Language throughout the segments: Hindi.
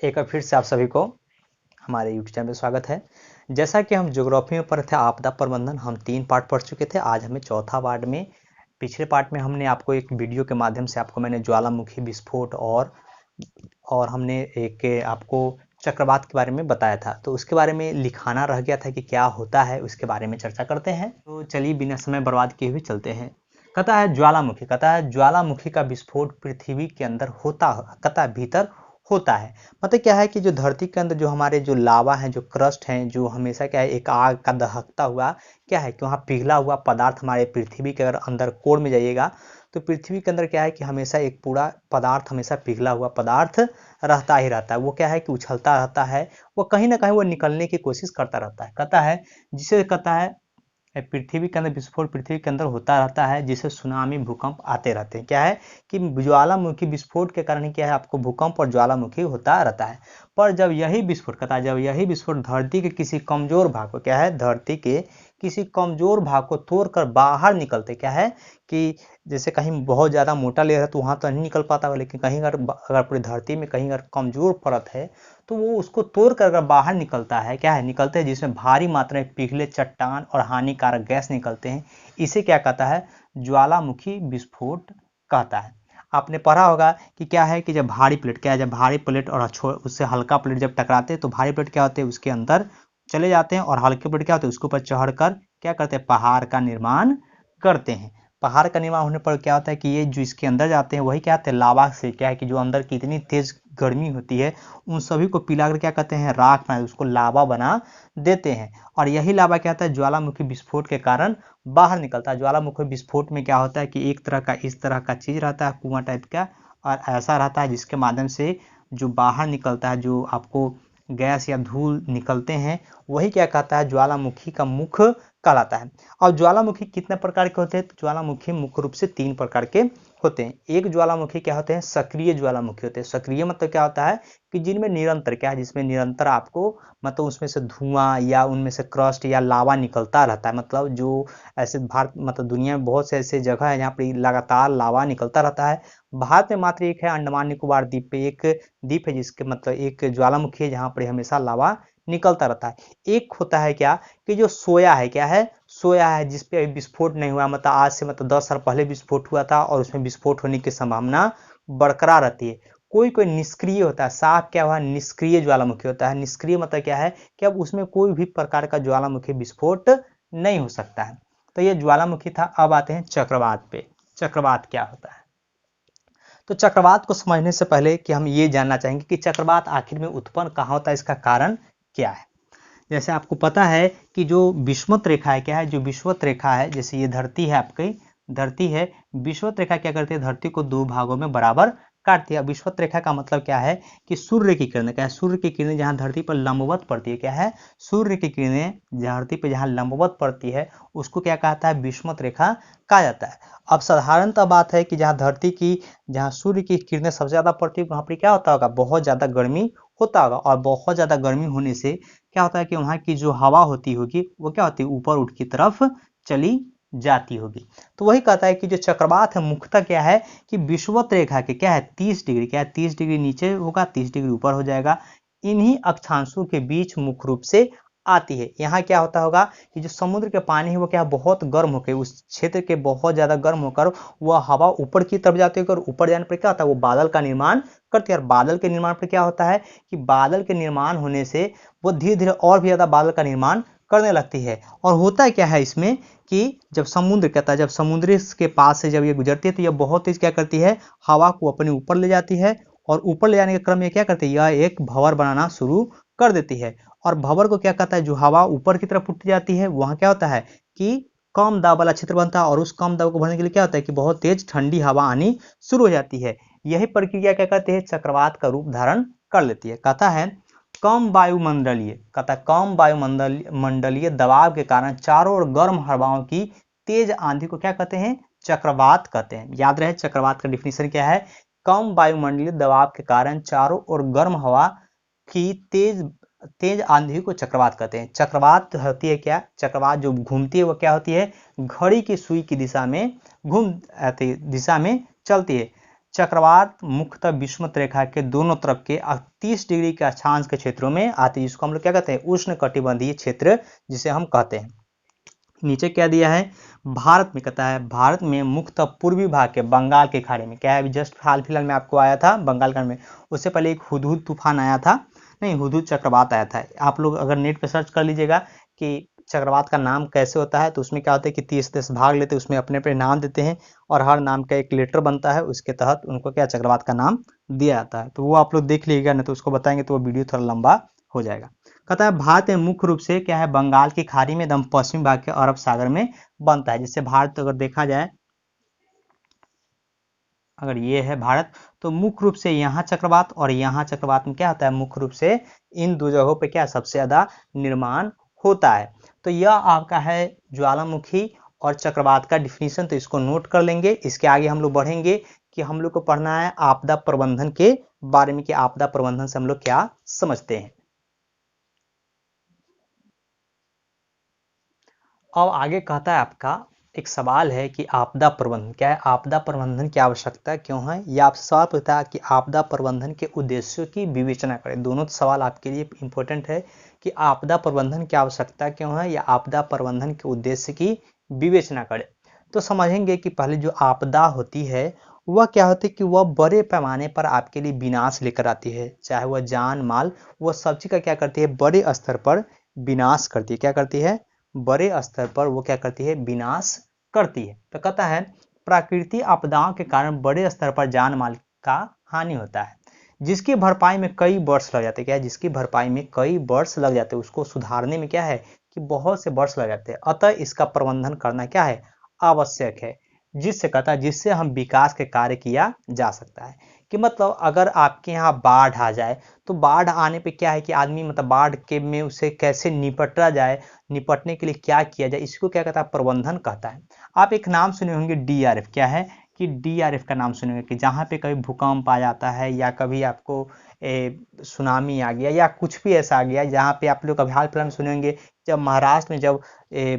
एक बार फिर से आप सभी को हमारे YouTube चैनल में स्वागत है। जैसा कि हम ज्योग्राफी में पढ़े थे आपदा प्रबंधन, हम 3 पार्ट पढ़ चुके थे। आज हमें चौथा पार्ट में, पिछले पार्ट में हमने आपको एक वीडियो के माध्यम से आपको मैंने ज्वालामुखी विस्फोट और हमने एक आपको चक्रवात के बारे में बताया था। तो उसके बारे में लिखाना रह गया था कि क्या होता है, उसके बारे में चर्चा करते हैं। तो चलिए बिना समय बर्बाद किए हुए चलते हैं। कहता है ज्वालामुखी का विस्फोट पृथ्वी के अंदर होता, कहता है भीतर होता है। मतलब क्या है कि जो धरती के अंदर जो हमारे जो लावा है, जो क्रस्ट हैं, जो हमेशा क्या है एक आग का दहकता हुआ क्या है कि वहाँ पिघला हुआ पदार्थ हमारे पृथ्वी के अगर अंदर कोर में जाइएगा तो पृथ्वी के अंदर क्या है कि हमेशा एक पूरा पदार्थ, हमेशा पिघला हुआ पदार्थ रहता ही रहता है। वो क्या है कि उछलता रहता है, वो कहीं ना कहीं वो निकलने की कोशिश करता रहता है। कहता है जिसे कहता है पृथ्वी के अंदर विस्फोट पृथ्वी के अंदर होता रहता है, जिससे सुनामी भूकंप आते रहते हैं। क्या है कि ज्वालामुखी विस्फोट के कारण क्या है आपको भूकंप और ज्वालामुखी होता रहता है। पर जब यही विस्फोट कहता है, जब यही विस्फोट धरती के किसी कमजोर भाग को, क्या है धरती के किसी कमजोर भाग को तोड़कर बाहर निकलते, क्या है कि जैसे कहीं बहुत ज्यादा मोटा लेयर है तो वहां तो नहीं निकल पाता है, लेकिन कहीं अगर पूरी धरती में कहीं अगर कमजोर परत है तो वो उसको तोड़ कर अगर बाहर निकलता है, क्या है निकलते हैं, जिसमें भारी मात्रा में पिघले चट्टान और हानिकारक गैस निकलते हैं। इसे क्या कहता है, ज्वालामुखी विस्फोट कहता है। आपने पढ़ा होगा कि क्या है कि जब भारी प्लेट, क्या है जब भारी प्लेट और उससे हल्का प्लेट जब टकराते हैं तो भारी प्लेट क्या होते हैं उसके अंदर चले जाते हैं, और हल्के प्लेट क्या होते हैं उसके ऊपर चढ़कर क्या करते हैं पहाड़ का निर्माण करते हैं। पहाड़ का निर्माण होने पर क्या होता है कि ये जो इसके अंदर जाते हैं वही क्या होते हैं लावा से, क्या है कि जो अंदर की इतनी तेज गर्मी होती है उन सभी को पिलाकर क्या कहते हैं राख बना, उसको लावा बना देते हैं। और यही लावा क्या होता है ज्वालामुखी विस्फोट के कारण बाहर निकलता है। ज्वालामुखी विस्फोट में क्या होता है कि एक तरह का इस तरह का चीज रहता है, कुआं टाइप का, और ऐसा रहता है जिसके माध्यम से जो बाहर निकलता है, जो आपको गैस या धूल निकलते हैं, वही क्या कहता है ज्वालामुखी का मुख कहलाता है। और ज्वालामुखी कितने प्रकार के होते हैं, तो ज्वालामुखी मुख्य रूप से 3 प्रकार के होते हैं। एक ज्वालामुखी क्या होते हैं, सक्रिय ज्वालामुखी होते हैं। सक्रिय मतलब क्या होता है कि जिनमें निरंतर क्या है, जिसमें निरंतर आपको मतलब उसमें से धुआं या उनमें से क्रस्ट या लावा निकलता रहता है। मतलब जो ऐसे भारत मतलब दुनिया में बहुत से ऐसे जगह है जहाँ पर लगातार लावा निकलता रहता है। भारत में मात्र एक है, अंडमान निकोबार द्वीप पे एक द्वीप है जिसके मतलब एक ज्वालामुखी है जहाँ पर हमेशा लावा निकलता रहता है। एक होता है क्या कि जो सोया है, क्या है सोया है, जिसपे अभी विस्फोट नहीं हुआ, मतलब आज से मतलब 10 साल पहले विस्फोट हुआ था और उसमें विस्फोट होने की संभावना बरकरार रहती है। कोई कोई निष्क्रिय होता है, साफ क्या हुआ निष्क्रिय ज्वालामुखी होता है। निष्क्रिय मतलब क्या है कि अब उसमें कोई भी प्रकार का ज्वालामुखी विस्फोट नहीं हो सकता है। तो ये ज्वालामुखी था। अब आते हैं चक्रवात पे। चक्रवात क्या होता है, तो चक्रवात को समझने से पहले कि हम ये जानना चाहेंगे कि चक्रवात आखिर में उत्पन्न कहाँ होता है, इसका कारण क्या है। जैसे आपको पता है कि जो विषुवत रेखा है, क्या है जो विषुवत रेखा है, जैसे ये धरती है, आपकी धरती है, विषुवत रेखा क्या करती है धरती को 2 भागों में बराबर काटती है। विषुवत रेखा का मतलब क्या है कि सूर्य की किरणें, क्या है सूर्य की किरणें जहां धरती पर लंबवत पड़ती है, क्या है सूर्य की किरणें धरती पर जहां लंबवत पड़ती है उसको क्या कहता है विषुवत रेखा कहा जाता है। अब साधारणतः बात है कि जहाँ सूर्य की किरणें सबसे ज्यादा पड़ती है वहां पर क्या होता होगा बहुत ज्यादा गर्मी होता होगा, और बहुत ज्यादा गर्मी होने से क्या होता है कि वहाँ की जो हवा होती होगी वो क्या होती है ऊपर उठ की तरफ चली जाती होगी। तो वही कहता है कि जो चक्रवात है मुख्यतः क्या है कि विषुवत रेखा के क्या है 30 डिग्री, क्या है 30 डिग्री नीचे होगा, 30 डिग्री ऊपर हो जाएगा, इन्हीं अक्षांशों के बीच मुख्य रूप से आती है। यहाँ क्या होता होगा कि जो समुद्र के पानी है वो क्या बहुत गर्म होकर उस क्षेत्र के बहुत ज्यादा गर्म होकर वह हवा ऊपर की तरफ जाती है, और ऊपर जाने पर क्या होता है वो बादल का निर्माण करती है। और बादल के निर्माण पर क्या होता है कि बादल के निर्माण होने से वो धीरे धीरे और भी ज्यादा बादल का निर्माण करने लगती है। और होता क्या है इसमें कि जब समुद्र कहता है, जब समुद्र के पास से जब ये गुजरती है तो ये बहुत तेज क्या करती है हवा को अपने ऊपर ले जाती है, और ऊपर ले जाने के क्रम में क्या करती है यह एक भंवर बनाना शुरू कर देती है। और भंवर को क्या कहता है जो हवा ऊपर की तरफ उठती जाती है वहां क्या होता है कि कम दाब वाला क्षेत्र बनता है, और उस कम दाब को भरने के लिए क्या होता है कि बहुत तेज ठंडी हवा आनी शुरू हो जाती है। यही प्रक्रिया क्या कहते हैं चक्रवात का रूप धारण कर लेती है। कहता है कम वायुमंडलीय दबाव के कारण चारों ओर गर्म हवाओं की तेज आंधी को क्या कहते हैं चक्रवात कहते हैं। याद रहे चक्रवात का डिफिनेशन क्या है, कम वायुमंडलीय दबाव के कारण चारों ओर गर्म हवा की तेज तेज आंधी को चक्रवात कहते हैं। चक्रवात होती है क्या, चक्रवात जो घूमती है वो क्या होती है घड़ी की सुई की दिशा में दिशा में चलती है। चक्रवात मुख्यतः विषुवत रेखा के दोनों तरफ के 30 डिग्री के अक्षांश के क्षेत्रों में आती है, जिसको हम लोग क्या कहते हैं, उष्ण कटिबंधीय क्षेत्र जिसे हम कहते हैं। नीचे क्या दिया है, भारत में कहता है, भारत में मुख्यतः पूर्वी भाग के बंगाल के खाड़ी में क्या है, अभी जस्ट हाल फिलहाल में आपको आया था बंगाल खाड़ी में, उससे पहले एक हुदहुद तूफान आया था, नहीं हुदहुद चक्रवात आया था। आप लोग अगर नेट पे सर्च कर लीजिएगा कि चक्रवात का नाम कैसे होता है, तो उसमें क्या होता है कि 30 देश भाग लेते हैं, उसमें अपने अपने नाम देते हैं और हर नाम का एक लेटर बनता है, उसके तहत उनको क्या चक्रवात का नाम दिया जाता है। तो वो आप लोग देख लीजिएगा, नहीं तो उसको बताएंगे तो वो वीडियो थोड़ा लंबा हो जाएगा। कहता है भारत में मुख्य रूप से क्या है, बंगाल की खाड़ी में एकदम पश्चिमी भाग के अरब सागर में बनता है। जिससे भारत अगर देखा जाए, अगर ये है भारत, तो मुख्य रूप से यहाँ चक्रवात और यहाँ चक्रवात में क्या होता है, मुख्य रूप से इन दो जगहों पे क्या सबसे ज्यादा निर्माण होता है। तो यह आपका है ज्वालामुखी और चक्रवात का डिफिनीशन, तो इसको नोट कर लेंगे। इसके आगे हम लोग बढ़ेंगे कि हम लोग को पढ़ना है आपदा प्रबंधन के बारे में, कि आपदा प्रबंधन से हम लोग क्या समझते हैं। अब आगे कहता है, आपका एक सवाल है कि आपदा प्रबंधन क्या है, आपदा प्रबंधन की आवश्यकता क्यों है। यह आपसे सवाल पूछता है कि आपदा प्रबंधन के उद्देश्यों की विवेचना करें। दोनों सवाल आपके लिए इंपॉर्टेंट है कि आपदा प्रबंधन की आवश्यकता क्यों है या आपदा प्रबंधन के उद्देश्य की विवेचना करें। तो समझेंगे कि पहले जो आपदा होती है वह क्या होती है कि वह बड़े पैमाने पर आपके लिए विनाश लेकर आती है, चाहे वह जान माल, वह सब चीज का क्या करती है, बड़े स्तर पर विनाश करती है। क्या करती है, बड़े स्तर पर वो क्या करती है, विनाश करती है। तो कहता है प्राकृतिक आपदाओं के कारण बड़े स्तर पर जान माल का हानि होता है, जिसकी भरपाई में कई वर्ष लग जाते हैं। क्या है, जिसकी भरपाई में कई वर्ष लग जाते हैं, उसको सुधारने में क्या है कि बहुत से वर्ष लग जाते हैं। अतः इसका प्रबंधन करना क्या है, आवश्यक है। जिससे कहता है, जिससे हम विकास के कार्य किया जा सकता है। कि मतलब अगर आपके यहाँ बाढ़ आ जाए, तो बाढ़ आने पे क्या है कि आदमी मतलब बाढ़ के में उसे कैसे निपटा जाए, निपटने के लिए क्या किया जाए, इसको क्या कहता है, प्रबंधन कहता है। आप एक नाम सुने होंगे डीआरएफ, क्या है कि डीआरएफ का नाम सुने होंगे, कि जहाँ पे कभी भूकंप आ जाता है या कभी आपको सुनामी आ गया या कुछ भी ऐसा आ गया, जहाँ पे आप लोग अभी हाल फिलहाल में सुने होंगे जब महाराष्ट्र में जब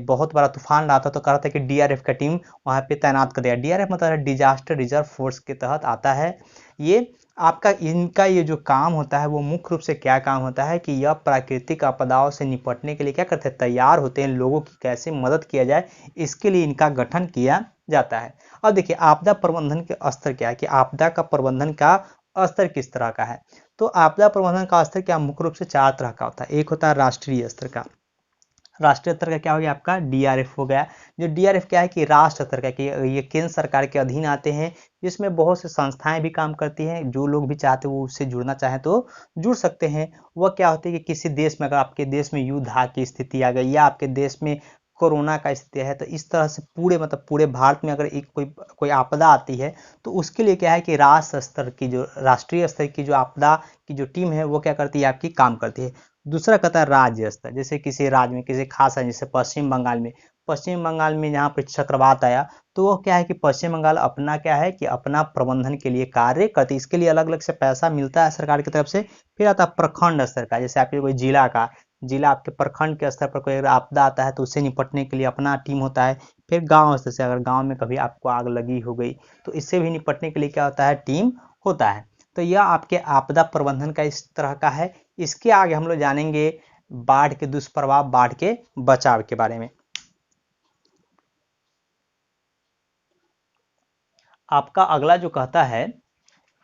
बहुत बड़ा तूफान रहा था, तो कहा था कि डीआरएफ का टीम वहाँ पे तैनात कर दिया। डीआरएफ मतलब डिजास्टर रिजर्व फोर्स के तहत आता है ये। आपका इनका ये जो काम होता है वो मुख्य रूप से क्या काम होता है कि यह प्राकृतिक आपदाओं से निपटने के लिए क्या करते हैं, तैयार होते हैं। लोगों की कैसे मदद किया जाए, इसके लिए इनका गठन किया जाता है। अब देखिए आपदा प्रबंधन के स्तर क्या है, कि आपदा का प्रबंधन का स्तर किस तरह का है। तो आपदा प्रबंधन का स्तर क्या मुख्य रूप से 4 तरह का होता है। एक होता है राष्ट्रीय स्तर का, राष्ट्रीय स्तर का क्या हो गया आपका, डीआरएफ हो गया। जो डीआरएफ क्या है कि राष्ट्र स्तर का, कि ये केंद्र सरकार के अधीन आते हैं, जिसमें बहुत से संस्थाएं भी काम करती हैं। जो लोग भी चाहते हैं वो उससे जुड़ना चाहें तो जुड़ सकते हैं। वह क्या होती है कि किसी देश में, अगर आपके देश में युद्ध की स्थिति आ गई या आपके देश में कोरोना का स्थिति है, तो इस तरह से पूरे मतलब पूरे भारत में अगर एक कोई कोई आपदा आती है, तो उसके लिए क्या है कि राष्ट्र स्तर की जो राष्ट्रीय स्तर की जो आपदा की जो टीम है वो क्या करती है, आपकी काम करती है। दूसरा कहता है राज्य स्तर, जैसे किसी राज्य में किसी खास है, जैसे पश्चिम बंगाल में यहाँ पे चक्रवात आया, तो वो क्या है कि पश्चिम बंगाल अपना क्या है कि अपना प्रबंधन के लिए कार्य करती है। इसके लिए अलग अलग से पैसा मिलता है सरकार की तरफ से। फिर आता है प्रखंड स्तर का, जैसे आपके कोई जिला आपके प्रखंड के स्तर पर कोई आपदा आता है तो उससे निपटने के लिए अपना टीम होता है। फिर गांव स्तर से, अगर गांव में कभी आपको आग लगी हो गई तो इससे भी निपटने के लिए क्या होता है, टीम होता है। तो यह आपके आपदा प्रबंधन का इस तरह का है। इसके आगे हम लोग जानेंगे बाढ़ के दुष्प्रभाव, बाढ़ के बचाव के बारे में। आपका अगला जो कहता है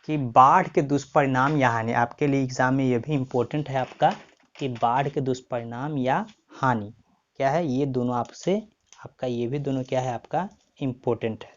कि बाढ़ के दुष्परिणाम या हानि, आपके लिए एग्जाम में ये भी इंपॉर्टेंट है आपका, कि बाढ़ के दुष्परिणाम या हानि क्या है। ये दोनों आपसे आपका ये भी दोनों क्या है आपका इंपॉर्टेंट है।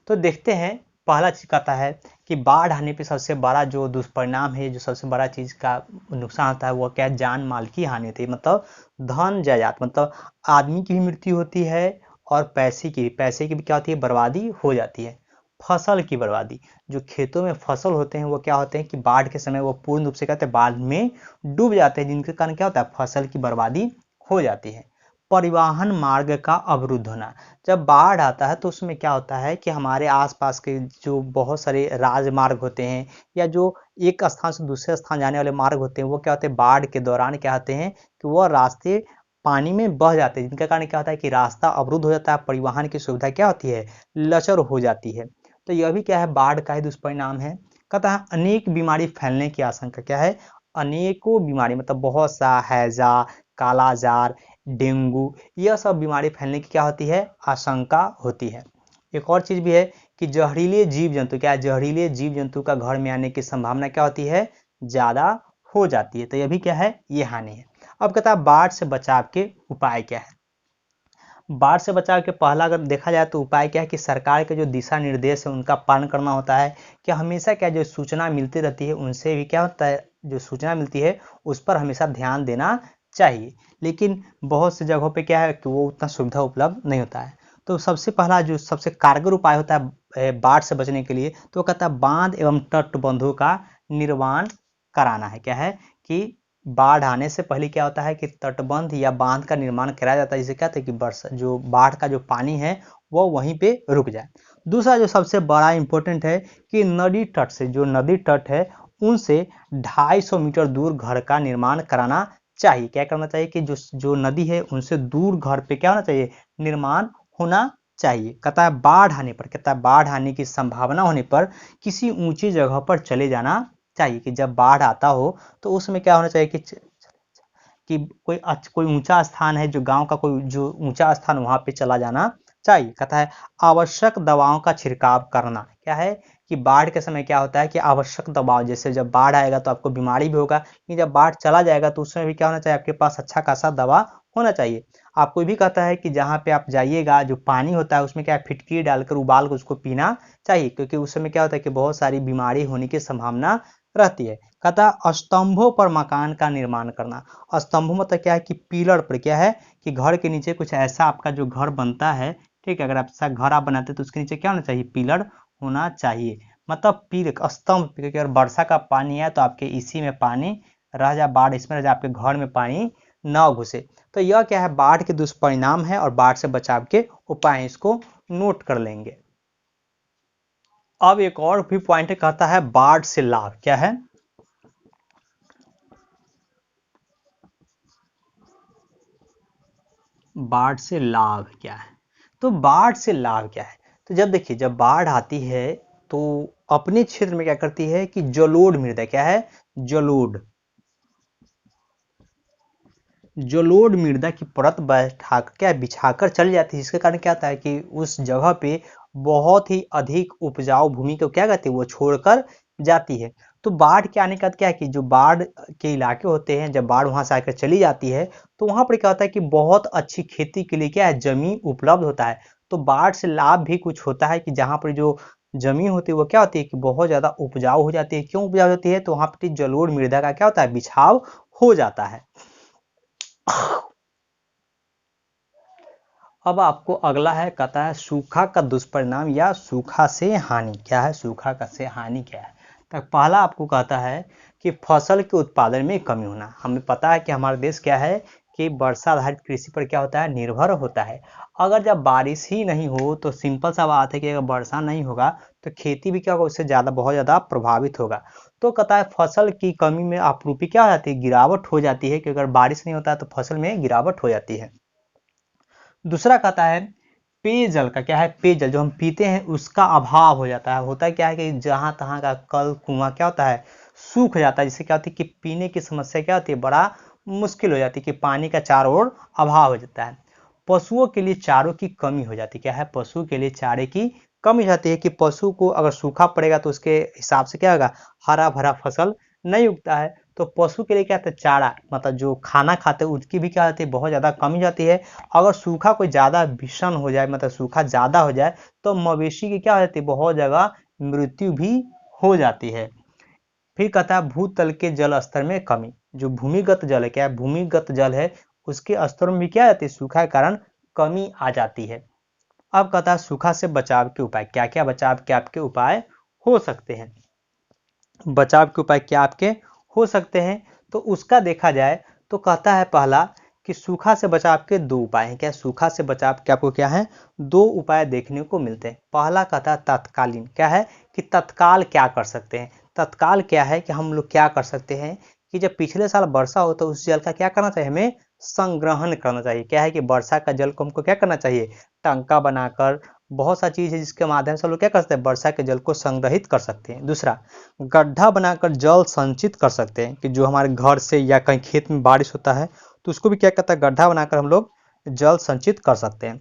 तो देखते हैं, पहला चीज कहता है कि बाढ़ आने पे सबसे बड़ा जो दुष्परिणाम है, जो सबसे बड़ा चीज का नुकसान होता है वो क्या है, जान माल की हानि होती है। मतलब धन जायदाद, मतलब आदमी की भी मृत्यु होती है और पैसे की भी क्या होती है, बर्बादी हो जाती है। फसल की बर्बादी, जो खेतों में फसल होते हैं वो क्या होते हैं कि बाढ़ के समय वो पूर्ण रूप से कहते हैं बाढ़ में डूब जाते हैं, जिनके कारण क्या होता है, फसल की बर्बादी हो जाती है। परिवहन मार्ग का अवरुद्ध होना, जब बाढ़ आता है तो उसमें क्या होता है कि हमारे आसपास के जो बहुत सारे राजमार्ग होते हैं या जो एक स्थान से दूसरे स्थान जाने वाले मार्ग होते हैं, वो क्या होते हैं, बाढ़ के दौरान क्या होते हैं कि वह रास्ते पानी में बह जाते हैं, जिनके कारण क्या होता है कि रास्ता अवरुद्ध हो जाता है, परिवहन की सुविधा क्या होती है, लचर हो जाती है। तो यह भी क्या है, बाढ़ का ही दुष्परिणाम है। कहता है अनेक बीमारी फैलने की आशंका, क्या है, अनेकों बीमारी मतलब बहुत सा, हैजा, कालाजार, डेंगू, यह सब बीमारी फैलने की क्या होती है, आशंका होती है। एक और चीज भी है कि जहरीले जीव जंतु, क्या है, जहरीले जीव जंतु का घर में आने की संभावना क्या होती है, ज्यादा हो जाती है। तो यह भी क्या है, ये हानि है। अब कहता है बाढ़ से बचाव के उपाय क्या है। बाढ़ से बचाव के पहला अगर देखा जाए तो उपाय क्या है कि सरकार के जो दिशा निर्देश है उनका पालन करना होता है। कि हमेशा क्या, जो सूचना मिलती रहती है उनसे भी क्या होता है, जो सूचना मिलती है उस पर हमेशा ध्यान देना चाहिए। लेकिन बहुत सी जगहों पे क्या है कि वो उतना सुविधा उपलब्ध नहीं होता है। तो सबसे पहला जो सबसे कारगर उपाय होता है बाढ़ से बचने के लिए, तो कहता है बांध एवं तटबंधों का निर्माण कराना है। क्या है कि बाढ़ आने से पहले क्या होता है कि तटबंध या बांध का निर्माण कराया जाता है, जिससे क्या होता है कि वर्षा जो बाढ़ का जो पानी है वो वहीं पे रुक जाए। दूसरा जो सबसे बड़ा इंपॉर्टेंट है कि नदी तट से, जो नदी तट है उनसे 250 मीटर दूर घर का निर्माण कराना चाहिए। क्या करना चाहिए कि जो जो नदी है उनसे दूर घर पे क्या होना चाहिए, निर्माण होना चाहिए। कहता है बाढ़ आने पर, कहता है बाढ़ आने की संभावना होने पर किसी ऊंची जगह पर चले जाना चाहिए। कि जब बाढ़ आता हो तो उसमें क्या होना चाहिए कि कोई ऊंचा स्थान है, जो गांव का कोई जो ऊंचा स्थान, वहां पे चला जाना चाहिए। कहता है आवश्यक दवाओं का छिड़काव करना। क्या है कि बाढ़ के समय क्या होता है कि आवश्यक दवाओं, जैसे जब बाढ़ आएगा तो आपको बीमारी भी होगा, लेकिन जब बाढ़ चला जाएगा तो उसमें भी क्या होना चाहिए, आपके पास अच्छा खासा दवा होना चाहिए। आपको भी कहता है कि जहाँ पे आप जाइएगा जो पानी होता है उसमें क्या है, फिटकी डालकर उबाल कर उसको पीना चाहिए, क्योंकि उस समय क्या होता है कि बहुत सारी बीमारी होने की संभावना रहती है। कहता है स्तंभों पर मकान का निर्माण करना। स्तंभों मतलब क्या है कि पिलर पर, क्या है कि घर के नीचे कुछ ऐसा आपका जो घर बनता है, ठीक है, अगर आप ऐसा घर आप बनाते हैं तो उसके नीचे क्या होना चाहिए, पिलर होना चाहिए। मतलब पील स्तंभ, क्योंकि अगर वर्षा का पानी है तो आपके इसी में पानी रह जाए, बाढ़ इसमें रह जाए, आपके घर में पानी न घुसे। तो यह क्या है, बाढ़ के दुष्परिणाम है और बाढ़ से बचाव के उपाय, इसको नोट कर लेंगे। अब एक और भी पॉइंट कहता है बाढ़ से लाभ क्या है। बाढ़ से लाभ क्या है, तो बाढ़ से लाभ क्या है, तो जब देखिए जब बाढ़ आती है तो अपने क्षेत्र में क्या करती है कि जलोढ़ मृदा, क्या है, जलोढ़ जलोढ़ मृदा की परत बैठा क्या बिछाकर चली जाती है, जिसके कारण क्या होता है कि उस जगह पे बहुत ही अधिक उपजाऊ भूमि को क्या कहते हैं, वो छोड़कर जाती है। तो बाढ़ के आने का क्या है कि जो बाढ़ के इलाके होते हैं, जब बाढ़ वहां से आकर चली जाती है तो वहां पर क्या होता है कि बहुत अच्छी खेती के लिए क्या है, जमीन उपलब्ध होता है। तो बाढ़ से लाभ भी कुछ होता है कि जहां पर जो जमीन होती है वो क्या होती है कि बहुत ज्यादा उपजाऊ हो जाती है। क्यों उपजाऊ होती है, तो वहां पर जलोढ़ मृदा का क्या होता है, बिछाव हो जाता है। अब आपको अगला है, कहता है सूखा का दुष्परिणाम या सूखा से हानि क्या है, सूखा का से हानि क्या है। तो पहला आपको कहता है कि फसल के उत्पादन में कमी होना। हमें पता है कि हमारा देश क्या है कि वर्षा आधारित कृषि पर क्या होता है, निर्भर होता है। अगर जब बारिश ही नहीं हो तो सिंपल सा बात है कि अगर वर्षा नहीं होगा तो खेती भी क्या होगा, उससे ज्यादा बहुत ज्यादा प्रभावित होगा। तो कहता है फसल की कमी में आपरूपी क्या हो जाती है, गिरावट हो जाती है, क्योंकि अगर बारिश नहीं होता है तो फसल में गिरावट हो जाती है। दूसरा कहता है पेयजल का, क्या है, पेयजल जो हम पीते हैं उसका अभाव हो जाता है। होता है क्या है कि जहां तहां का कल कुआं क्या होता है, सूख जाता है, जिससे क्या होती है कि पीने की समस्या क्या होती है, बड़ा मुश्किल हो जाती है, कि पानी का चारों ओर अभाव हो जाता है। पशुओं के लिए चारों की कमी हो जाती है, क्या है, पशु के लिए चारे की कमी हो जाती है। कि पशु को अगर सूखा पड़ेगा तो उसके हिसाब से क्या होगा, हरा भरा फसल नहीं उगता है। तो पशु के लिए क्या होता है, चारा मतलब जो खाना खाते हैं उसकी भी क्या होती है, बहुत ज्यादा कमी जाती है। अगर सूखा कोई ज्यादा भीषण हो जाए, मतलब सूखा ज्यादा हो जाए, तो मवेशी की क्या हो जाती है, बहुत जगह मृत्यु भी हो जाती है। फिर कहता है भूतल के जल स्तर में कमी। जो भूमिगत जल है, क्या है, भूमिगत जल है, उसके स्तर में भी क्या आती है, सूखा के कारण कमी आ जाती है। अब कहता है सूखा से बचाव के उपाय क्या क्या, बचाव के आपके उपाय हो सकते हैं। बचाव के उपाय क्या आपके हो सकते हैं, तो उसका देखा जाए तो कहता है पहला कि सूखा से बचाव के दो उपाय हैं। क्या सूखा से बचाव के आपको क्या है, दो उपाय देखने को मिलते हैं। पहला कहता है तत्कालीन, क्या है कि तत्काल क्या कर सकते हैं। तत्काल क्या है कि हम लोग क्या कर सकते हैं कि जब पिछले साल वर्षा हो तो उस जल का क्या करना चाहिए, हमें संग्रहण करना चाहिए। क्या है कि वर्षा का जल को हमको क्या करना चाहिए, टंका बनाकर बहुत सा चीज़ है जिसके माध्यम से हम लोग क्या कर सकते हैं, वर्षा के जल को संग्रहित कर सकते हैं। दूसरा, गड्ढा बनाकर जल संचित कर सकते हैं, कि जो हमारे घर से या कहीं खेत में बारिश होता है तो उसको भी क्या कहता है, गड्ढा बनाकर हम लोग जल संचित कर सकते हैं।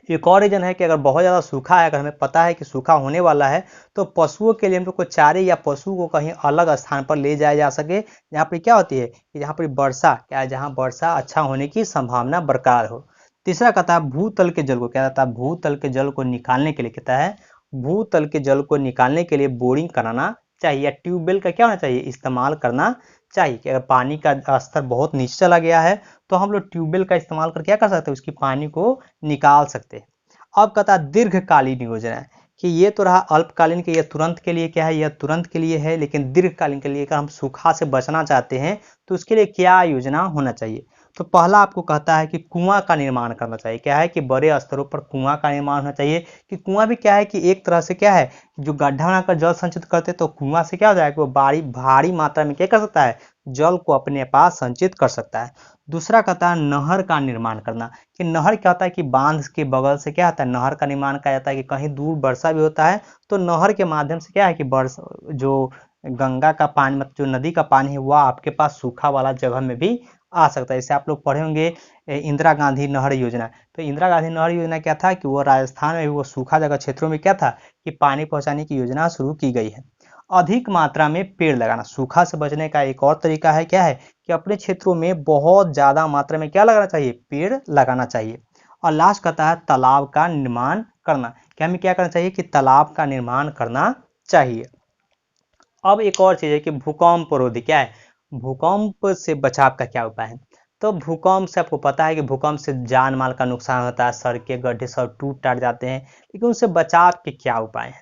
एक और रीजन है कि अगर बहुत ज़्यादा सूखा है, अगर हमें पता है कि सूखा होने वाला है, तो पशुओं के लिए हम लोग को चारे या पशु को कहीं अलग स्थान पर ले जाया जा सके, जहाँ पर क्या होती है कि जहाँ पर वर्षा क्या है, जहाँ वर्षा अच्छा होने की संभावना बरकरार हो। तीसरा कहता है भूतल के जल को, क्या कहता है, भूतल के जल को निकालने के लिए कहता है, भूतल के जल को निकालने के लिए बोरिंग कराना चाहिए या ट्यूबवेल का क्या होना चाहिए, इस्तेमाल करना चाहिए। कि अगर पानी का स्तर बहुत नीचे चला गया है तो हम लोग ट्यूबवेल का इस्तेमाल कर क्या कर सकते हैं, उसकी पानी को निकाल सकते हैं। अब कहता है दीर्घकालीन योजना, कि ये तो रहा अल्पकालीन के, ये तुरंत के लिए क्या है, यह तुरंत के लिए है, लेकिन दीर्घकालीन के लिए अगर हम सूखा से बचना चाहते हैं तो उसके लिए क्या योजना होना चाहिए। तो पहला आपको कहता है कि कुआं का निर्माण करना चाहिए। क्या है कि बड़े स्तरों पर कुआं का निर्माण होना चाहिए, कि कुआं भी क्या है कि एक तरह से क्या है, जो गड्ढा बनाकर जल संचित करते तो कुआं से क्या हो जाएगा, वो भारी मात्रा में क्या कर सकता है, जल को अपने पास संचित कर सकता है। दूसरा कहता है नहर का निर्माण करना, कि नहर क्या होता है कि बांध के बगल से क्या होता है, नहर का निर्माण किया जाता है, कि कहीं दूर वर्षा भी होता है तो नहर के माध्यम से क्या है कि वर्षा, जो गंगा का पानी मतलब जो नदी का पानी है, वह आपके पास सूखा वाला जगह में भी आ सकता है। जैसे आप लोग पढ़े होंगे इंदिरा गांधी नहर योजना। तो इंदिरा गांधी नहर योजना क्या था कि वो राजस्थान में भी वो सूखा जगह क्षेत्रों में क्या था कि पानी पहुंचाने की योजना शुरू की गई है। अधिक मात्रा में पेड़ लगाना, सूखा से बचने का एक और तरीका है, क्या है कि अपने क्षेत्रों में बहुत ज्यादा मात्रा में क्या लगाना चाहिए, पेड़ लगाना चाहिए। और लास्ट कहता है तालाब का निर्माण करना, कि हमें क्या करना चाहिए कि तालाब का निर्माण करना चाहिए। अब एक और चीज है कि भूकंप रोधी, क्या है, भूकंप से बचाव का क्या उपाय है। तो भूकंप से आपको पता है कि भूकंप से जान माल का नुकसान होता है, सड़कें गड्ढे सब टूट टाट जाते हैं, लेकिन उससे बचाव के क्या उपाय हैं।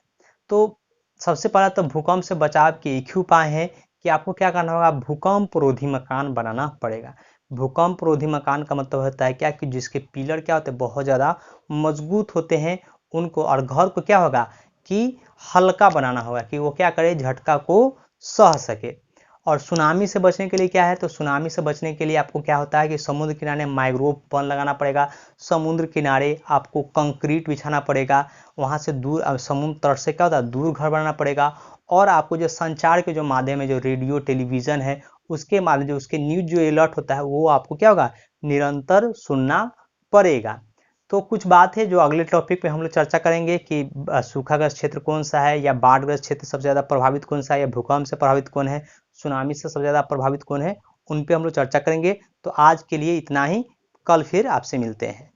तो सबसे पहला तो भूकंप से बचाव के एक ही उपाय है कि आपको क्या करना होगा, भूकंप रोधी मकान बनाना पड़ेगा। भूकंप रोधी मकान का मतलब होता है क्या कि जिसके पिलर क्या होते हैं, बहुत ज़्यादा मजबूत होते हैं उनको, और घर को क्या होगा कि हल्का बनाना होगा, कि वो क्या करे, झटका को सह सके। और सुनामी से बचने के लिए क्या है, तो सुनामी से बचने के लिए आपको क्या होता है कि समुद्र किनारे मैंग्रोव वन लगाना पड़ेगा, समुद्र किनारे आपको कंक्रीट बिछाना पड़ेगा, वहाँ से दूर समुद्र तट से क्या होता है दूर घर बनाना पड़ेगा। और आपको जो संचार के जो माध्यम है, जो रेडियो टेलीविज़न है, उसके माध्यम जो उसके न्यूज जो अलर्ट होता है वो आपको क्या होगा, निरंतर सुनना पड़ेगा। तो कुछ बात है जो अगले टॉपिक पे हम लोग चर्चा करेंगे कि सूखाग्रस्त क्षेत्र कौन सा है, या बाढ़ग्रस्त क्षेत्र सबसे ज़्यादा प्रभावित कौन सा है, या भूकंप से प्रभावित कौन है, सुनामी से सबसे ज़्यादा प्रभावित कौन है, उन पे हम लोग चर्चा करेंगे। तो आज के लिए इतना ही, कल फिर आपसे मिलते हैं।